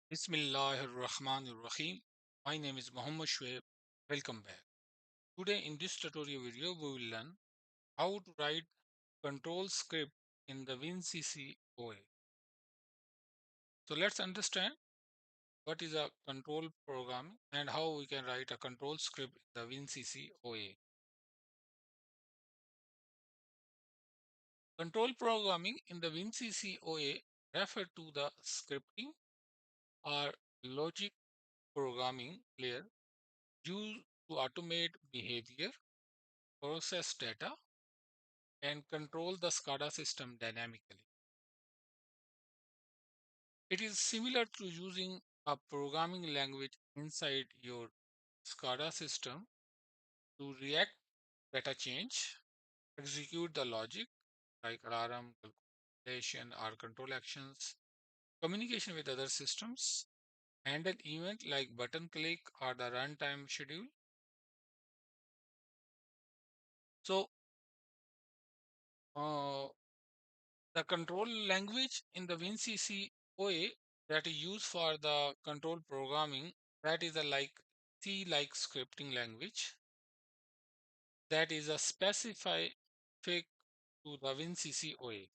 Bismillahirrahmanirrahim. My name is Muhammad Shoaib. Welcome back. Today in this tutorial video we will learn how to write control script in the WinCC OA. So let's understand what is a control programming and how we can write a control script in the WinCC OA. Control programming in the WinCC OA refer to the scripting or logic programming layer used to automate behavior, process data, and control the SCADA system dynamically. It is similar to using a programming language inside your SCADA system to react data change, execute the logic like alarm, calculation, or control actions, communication with other systems, handle event like button click or the runtime schedule. So, uh, the control language in the WinCC OA that is used for the control programming, that is a like C-like scripting language that is a specific to the WinCC OA.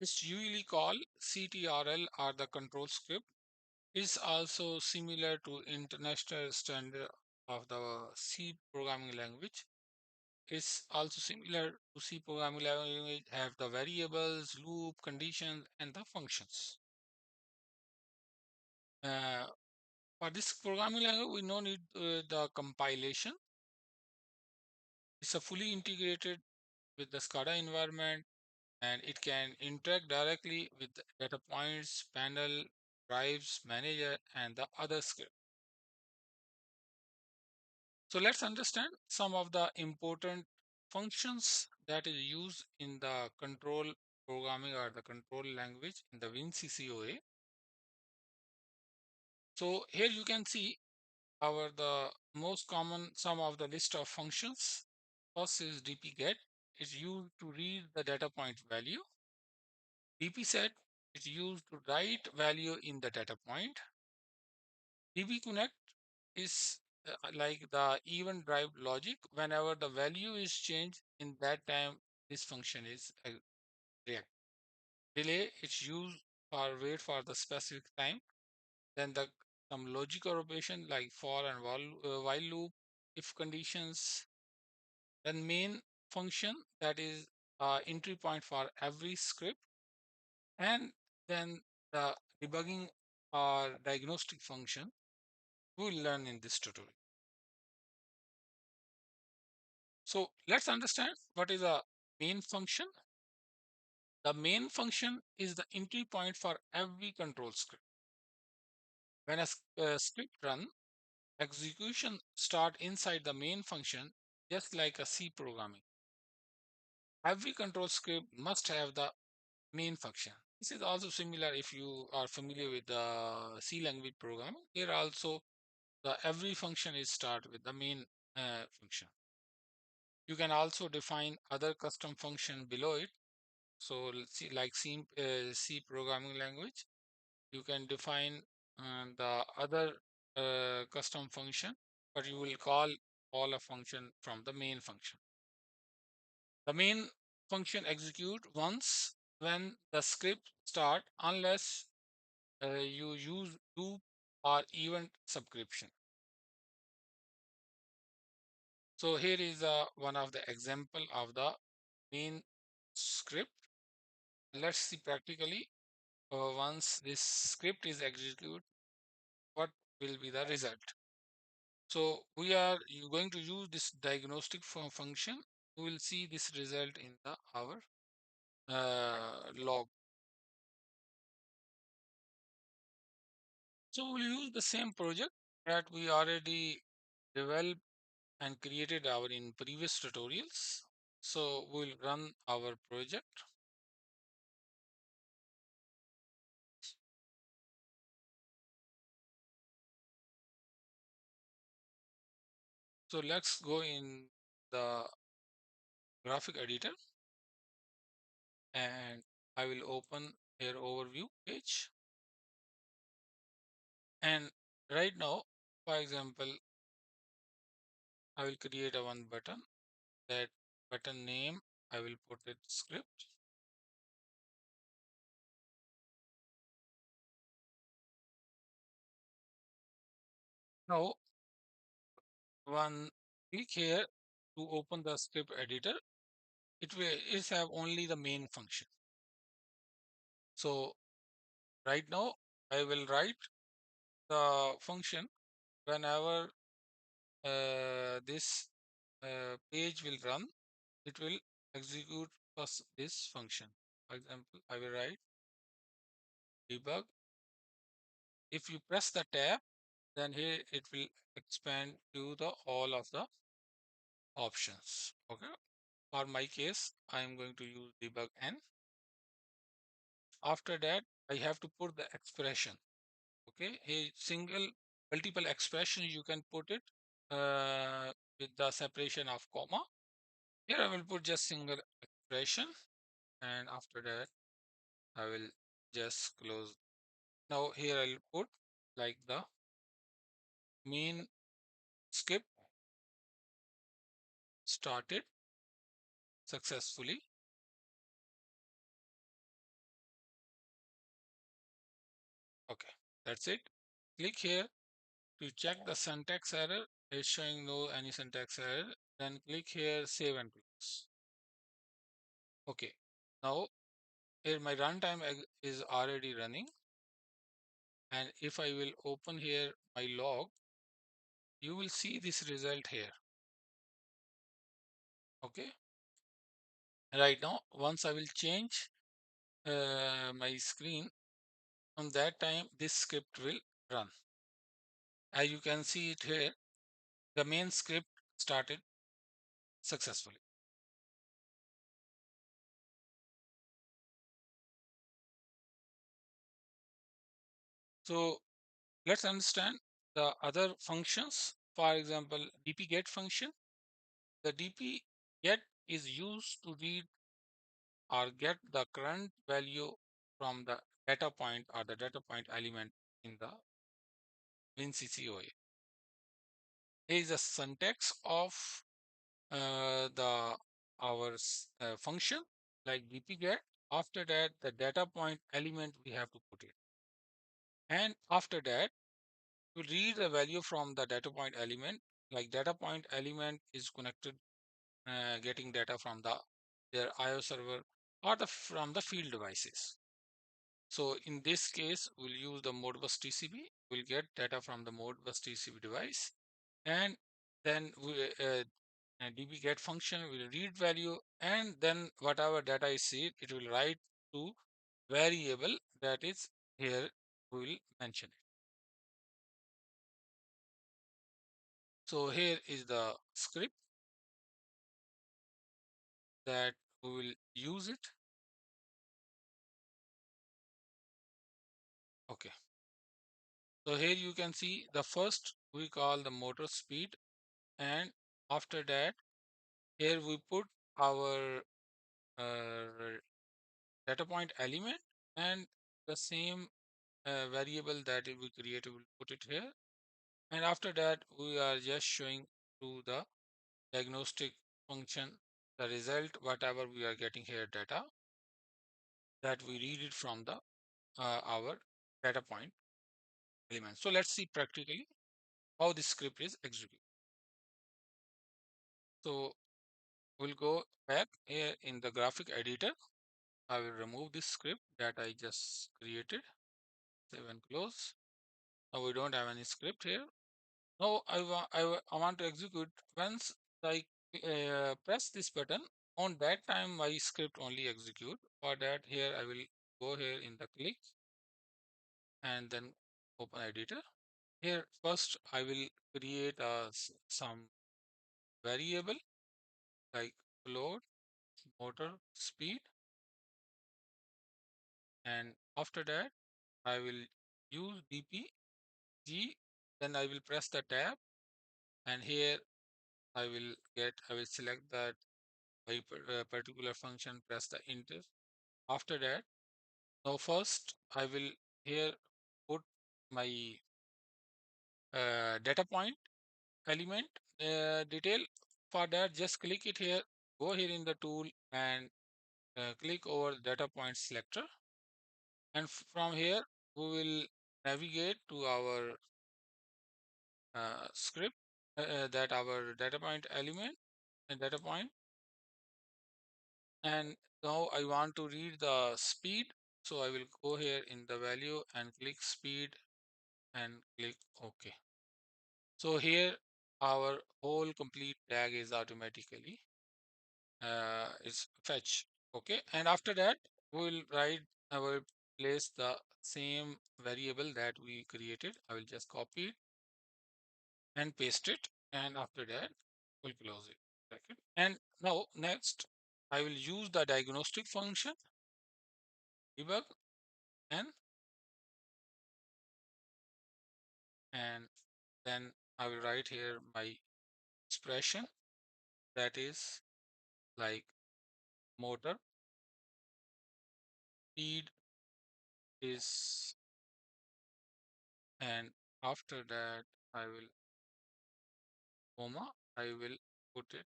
It's usually called CTRL or the control script. It's also similar to international standard of the C programming language. It's also similar to C programming language, have the variables, loop, conditions, and the functions. Uh, for this programming language, we no need the compilation. It's a fully integrated with the SCADA environment, and it can interact directly with the data points, panel, drives, manager, and the other script. So let's understand some of the important functions that is used in the control programming or the control language in the WinCC OA. So here you can see our the most common some of the list of functions. First is dpget. It's used to read the data point value. dpset is used to write value in the data point. dbconnect is like the event drive logic. Whenever the value is changed in that time, this function is react. Delay is used for wait for the specific time. Then the some logical operation like for and while loop, if conditions. Then main function that is entry point for every script, and then the debugging or diagnostic function we will learn in this tutorial. So let's understand what is a main function. The main function is the entry point for every control script. When a script run, execution start inside the main function, just like a C programming. Every control script must have the main function. This is also similar if you are familiar with the C language programming. Here also the every function is start with the main function. You can also define other custom function below it. So let's see, like C programming language, you can define the other custom function, but you will call a function from the main function. The main function execute once when the script start unless you use loop or event subscription. So here is one of the example of the main script. Let's see practically once this script is executed, what will be the result. So we are going to use this diagnostic function. We will see this result in the our log. So we'll use the same project that we already developed and created our in previous tutorials. So we'll run our project. So let's go in the graphic editor and I will open here overview page. And right now, for example, I will create a one button. That button name, I will put it script. Now, one click here to open the script editor. It will is have only the main function. So right now, I will write the function whenever this page will run, it will execute first this function. For example, I will write debug. If you press the tab, then here it will expand to the all of the options. Okay. For my case, I am going to use debug n. After that, I have to put the expression. Okay. A single multiple expression you can put it with the separation of comma. Here I will put just single expression, and after that I will just close. Now here I'll put like the main script started successfully. Okay, that's it. Click here to check the syntax error. It's showing no any syntax error. Then click here, save and close. Okay, now here my runtime is already running. And if I will open here my log, you will see this result here. Okay, right now, once I will change my screen, on that time this script will run. As you can see it here, the main script started successfully. So let's understand the other functions. For example, dp-get function. The dp-get is used to read or get the current value from the data point or the data point element in the WinCC OA. Here is the syntax of the our function like dp-get. After that, the data point element we have to put it, and after that to read the value from the data point element, like data point element is connected getting data from their IO server or from the field devices. So in this case, we'll use the Modbus TCP. We'll get data from the Modbus TCP device, and then db-get function will read value, and then whatever data is saved, it will write to variable that is here. We will mention it. So here is the script that we will use it. Okay. So here you can see the first we call the motor speed, and after that here we put our data point element, and the same variable that we created will put it here, and after that we are just showing to the diagnostic function the result whatever we are getting here data that we read it from the our data point element. So let's see practically how this script is executed. So we'll go back here in the graphic editor. I will remove this script that I just created. Save and close. Now we don't have any script here. Now I want to execute once I press this button. On that time, my script only execute. For that, here I will go here in the click and then open editor. Here first I will create some variable like float motor speed, and after that I will use dpg. Then I will press the tab, and here I will select that by particular function, press the enter. After that, now first I will here put my data point element detail. For that, just click it here, go here in the tool and click over data point selector. And from here, we will navigate to our script that our data point element and data point. And now I want to read the speed. So I will go here in the value and click speed and click OK. So here our whole complete tag is automatically is fetch. Okay. And after that, we will write, I will place the same variable that we created. I will just copy it and paste it. And after that, we'll close it. Okay. And now next, I will use the diagnostic function, debug, and and then I will write here my expression that is like motor speed is, and after that I will comma, I will put it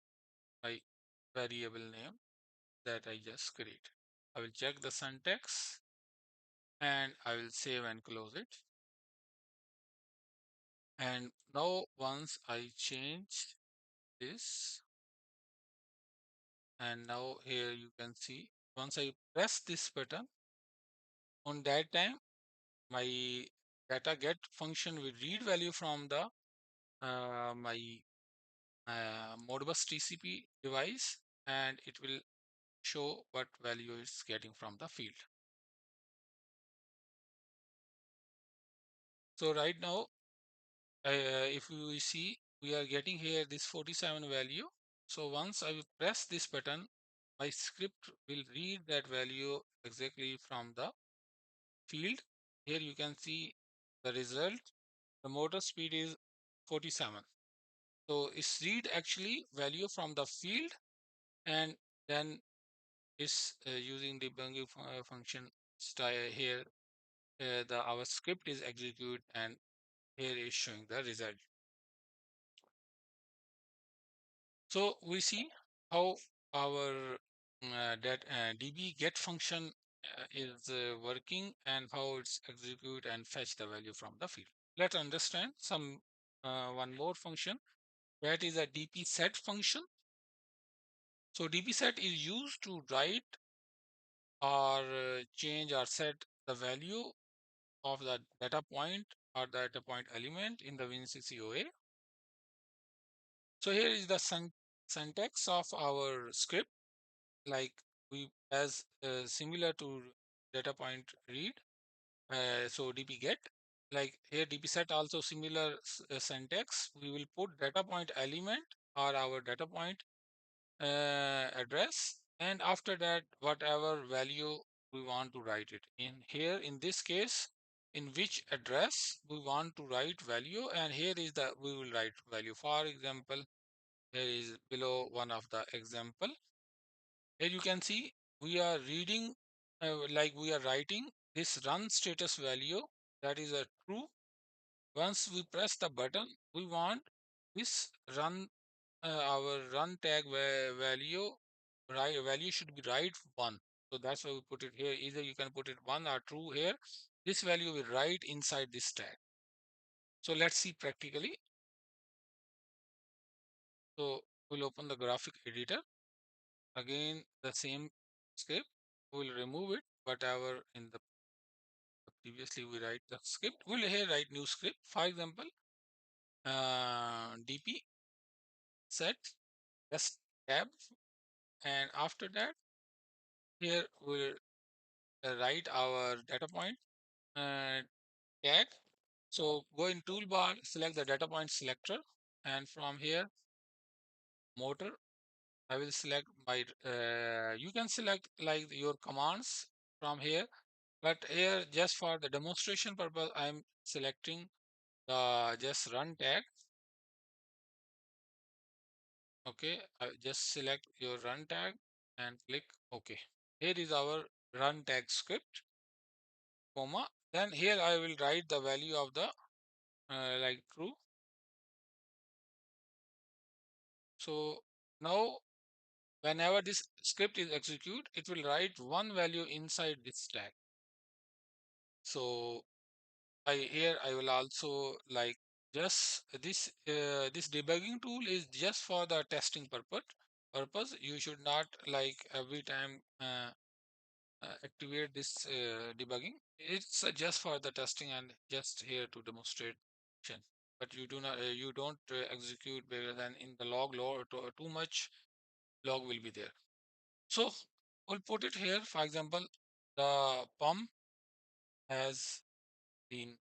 my variable name that I just created. I will check the syntax and I will save and close it. And now once I change this, and now here you can see once I press this button, on that time my data get function will read value from the my Modbus TCP device, and it will show what value it's getting from the field. So right now, if we see, we are getting here this 47 value. So once I will press this button, my script will read that value exactly from the field. Here you can see the result. The motor speed is 47. So it's read actually value from the field, and then is using debugging function style here. The our script is execute, and here is showing the result. So we see how our that db get function is working, and how it's execute and fetch the value from the field. Let's understand some one more function, that is a dp set function. So dp set is used to write or change or set the value of the data point or data point element in the WinCC OA. So here is the syntax of our script, like we as similar to data point read. So dp get, like here dp set also similar syntax. We will put data point element or our data point address, and after that whatever value we want to write it in here. In this case, in which address we want to write value, and here is the we will write value. For example, here is below one of the example. Here you can see we are reading like we are writing this run status value, that is a true. Once we press the button, we want this run our run tag value, right, value should be right 1. So that's why we put it here. Either you can put it 1 or true here. This value will write inside this tag. So let's see practically. So we'll open the graphic editor. Again, the same script. We'll remove it, whatever in the previously we write the script. We'll here write new script. For example, dp set just tab, and after that here we'll write our data point tag. So go in toolbar, select the data point selector, and from here motor, I will select my you can select like your commands from here, but here just for the demonstration purpose I am selecting the just run tag. Okay, I just select your run tag and click OK. Here is our run tag script, comma. Then here I will write the value of the like true. So now whenever this script is executed, it will write one value inside this stack. So I will also like just this debugging tool is just for the testing purpose. You should not like every time activate this debugging. It's just for the testing and just here to demonstrate function. But you do not you don't execute better than in the log too much log will be there. So we'll put it here. For example, the pump has been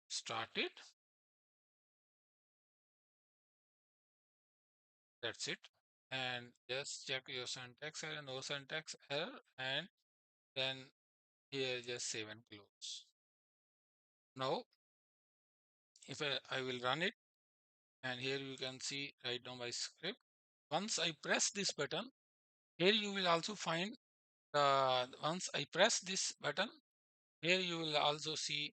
started. That's it. And just check your syntax error, no syntax error, and then here just save and close. Now, if I will run it, and here you can see right now my script. Once I press this button, here you will also find once I press this button, here you will also see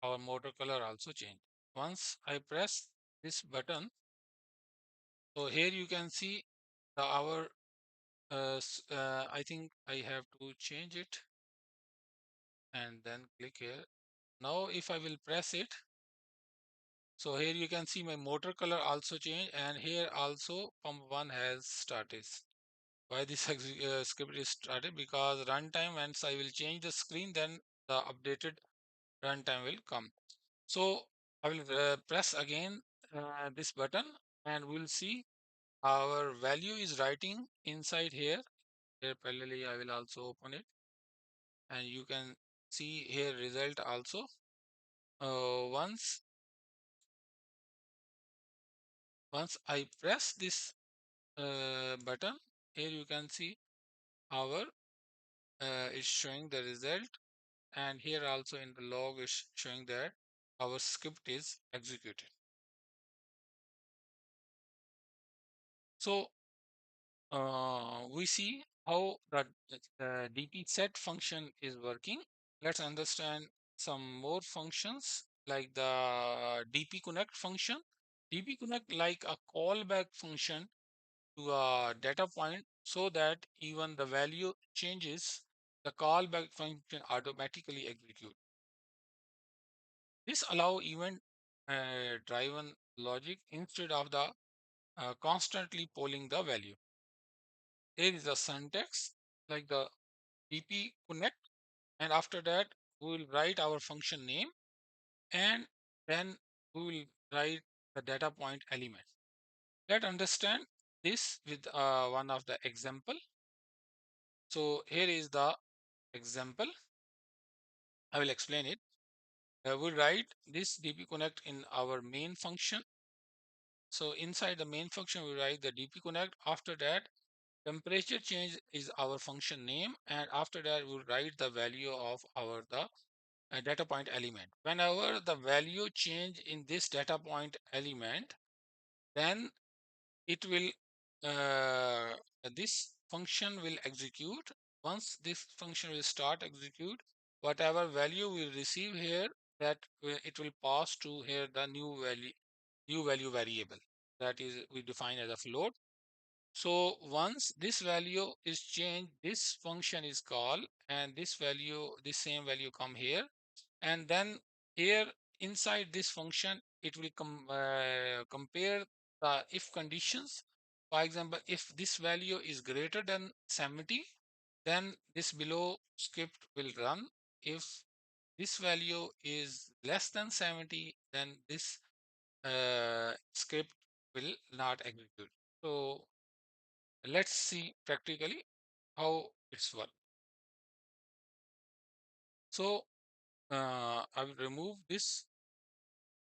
our motor color also change. Once I press this button, so here you can see our I think I have to change it and then click here. Now if I will press it, so here you can see my motor color also change, and here also pump 1 has started. Why this script is started? Because runtime, once I will change the screen, then the updated runtime will come. So I will press again this button, and we'll see our value is writing inside here. Here parallelly I will also open it, and you can see here result also. Once I press this button, here you can see our is showing the result, and here also in the log is showing that our script is executed. So we see how the DP set function is working. Let's understand some more functions like the DP connect function. DP connect like a callback function to a data point so that even the value changes, the callback function automatically execute. This allow event driven logic instead of the constantly polling the value. Here is the syntax like the DP connect, and after that we will write our function name, and then we will write the data point element. Let's understand this with one of the example. So here is the example. I will explain it. We'll write this DP connect in our main function. So inside the main function, we write the DP connect. After that, temperature change is our function name, and after that, we'll write the value of our the data point element. Whenever the value change in this data point element, then it will this function will execute. Once this function will start execute, whatever value we receive here, that it will pass to here the new value variable that is we define as a float. So once this value is changed, this function is called, and this same value come here, and then here inside this function it will compare the if conditions. For example, if this value is greater than 70, then this below script will run. If this value is less than 70, then this script will not execute. So let's see practically how it's work. So I will remove this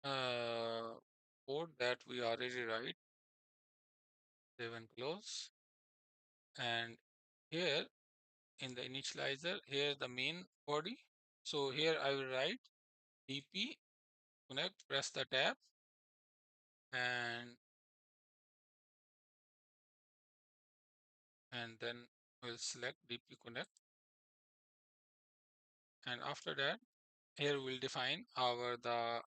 code that we already write, save and close. And here in the initializer, here the main body. So here I will write DP connect, press the tab, and then we'll select DP connect. And after that, here we'll define our the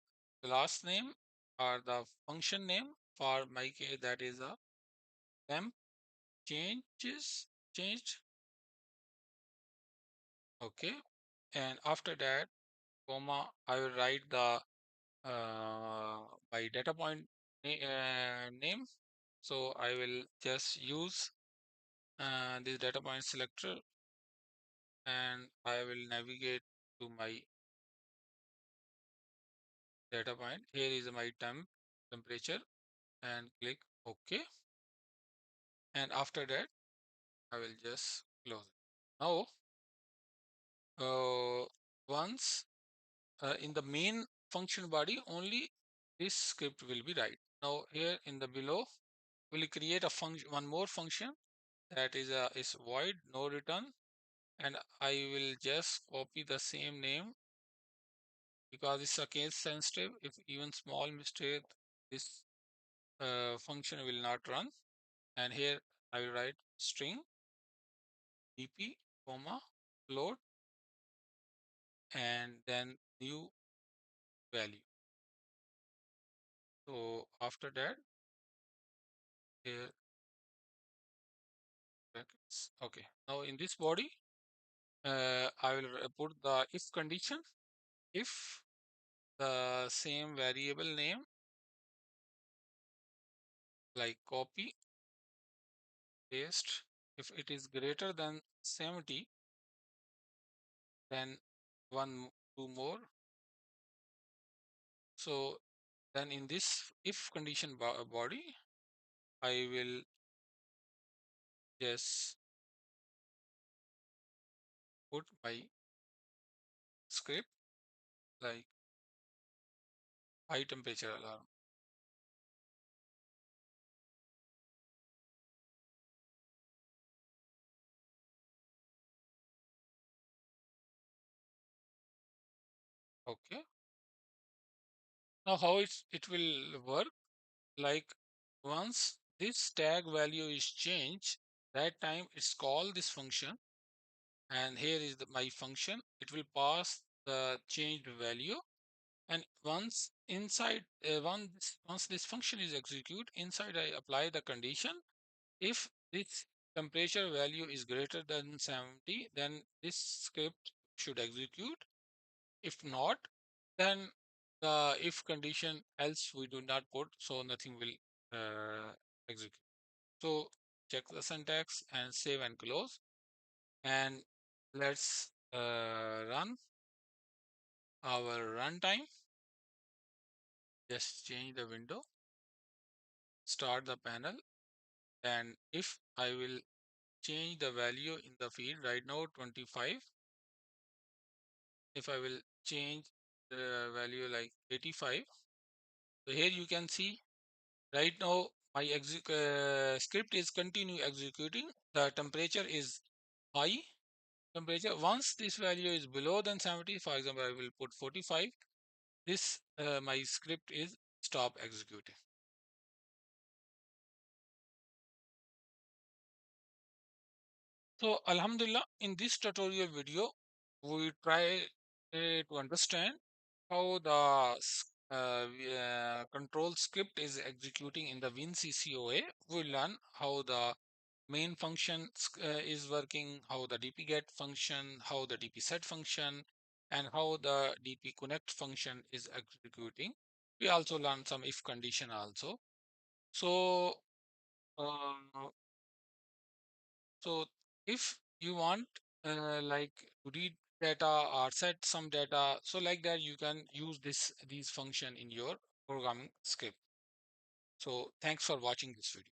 class name or the function name. For my case, that is a temp changed. Okay. And after that, comma, I will write the my data point name. So I will just use this data point selector, and I will navigate to my data point. Here is my temperature, and click OK. And after that, I will just close it. Now, once in the main function body, only this script will be right. Now here in the below, we'll create a function, one more function, that is void no return, and I will just copy the same name because it's a case sensitive. If even small mistake, this function will not run. And here I will write string dp comma float and then new value. So after that, here brackets. Okay. Now in this body, I will put the if condition. If the same variable name, like copy paste, if it is greater than 70, then two more. So then in this if condition body, I will just put my script like high temperature alarm. Okay. Now how it will work, like once this tag value is changed, that time it's call this function, and here is my function. It will pass the changed value, and once inside once this function is executed, inside I apply the condition. If this temperature value is greater than 70, then this script should execute. If not, then the if condition else we do not put, so nothing will execute. So check the syntax and save and close, and let's run our runtime. Just change the window, start the panel, and if I will change the value in the field right now 25, if I will change the value like 85, so here you can see right now my script is continue executing. The temperature is high temperature. Once this value is below than 70, for example I will put 45, this my script is stop executing. So Alhamdulillah, in this tutorial video, we try to understand how the control script is executing in the WinCC OA. We learn how the main function is working, how the dp get function, how the dp set function, and how the dp connect function is executing. We also learn some if condition also. So uh, so if you want like to read data or set some data, so like that you can use these function in your programming script. So thanks for watching this video.